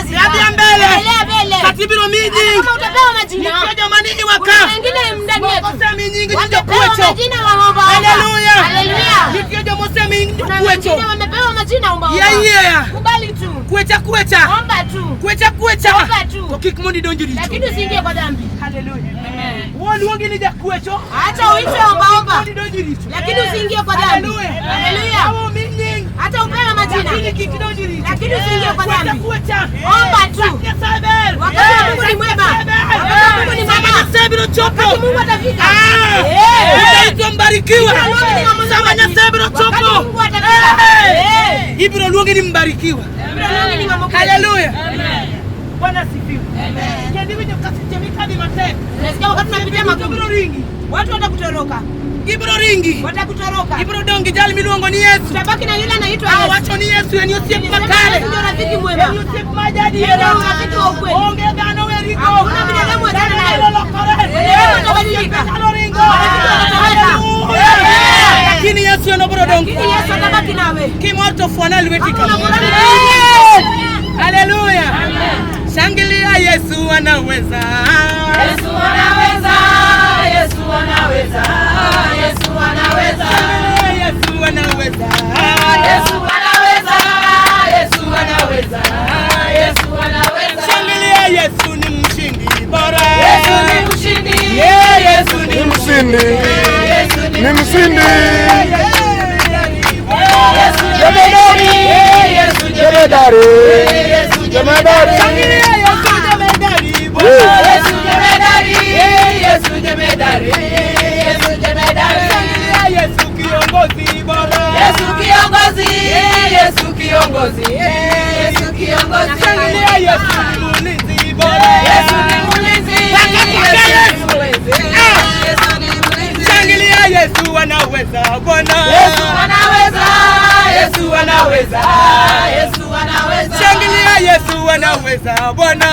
kazi. Rabia mbele. Mbele. Katibiro miji. Kama utapewa majina. Nikaja manini waka. Wengine mndani yetu. Mosemi nyingi ndio Wamepewa kwecho. majina waomba. Haleluya. Haleluya. Nikaja mosemi ndio Kuna kwecho. wengine wamepewa majina omba. Yeah. Kubali tu. Kwecha. Omba tu. Kwecha. Omba tu. Kwa kikimondi donjiri. Lakini usiingie kwa dhambi. Haleluya. Amen. Wali wangi ni kwecho. Acha uitwe omba. Lakini usiingie kwa dhambi. Haleluya. Hata upewe majina. Lakini usiingie kwa dhambi. Omba tu. Wakati Mungu ni mwema. Wakati Mungu ni mwema. Wakati Mungu atafika. Utaitwa mbarikiwa. Samanya sebro chopo. Wakati Mungu atafika. Ibro luongi ni mbarikiwa. Haleluya. Bwana asifiwe. Amen. Kendi winyo kasichemika ni mate. Nasikia wakati tunapitia magumu. Ringi. Watu watakutoroka. Ibro ringi. Watakutoroka. Ibro dongi jali milongo ni Yesu. Utabaki na yule anaitwa Yesu. Yesu. Wacho ni Yesu yani usiep makale. Ndio rafiki mwema. Usiep majadi Ndio rafiki wa ukweli. Onge gano weriko. Hakuna binadamu achana nayo. Atabadilika. Lakini Yesu anabro dongi. Lakini Yesu atabaki nawe. Kimorto fuanali wetika. Hakuna Haleluya. Shangilia Yesu anaweza. Yesu anaweza. Yesu anaweza. Yesu anaweza. Yesu anaweza. Yesu anaweza. Yesu anaweza. Yesu anaweza. Shangilia Yesu ni mshindi bora. Yesu ni mshindi. Yesu ni mshindi. Ni mshindi. Jemedari. Yesu jemedari. Yesu Jemedari. Shangilia Yesu jemedari bora. Yesu jemedari. Yesu jemedari. Yesu jemedari. Shangilia Yesu kiongozi bora. Yesu kiongozi. Yesu kiongozi. Yesu kiongozi. Shangilia Yesu mlinzi bora. Yesu ni mlinzi. Yesu ni mlinzi. Yesu ni mlinzi. Shangilia Yesu anaweza Bwana. Yesu anaweza. Yesu anaweza. Yesu anaweza. Shangilia Yesu anaweza Bwana.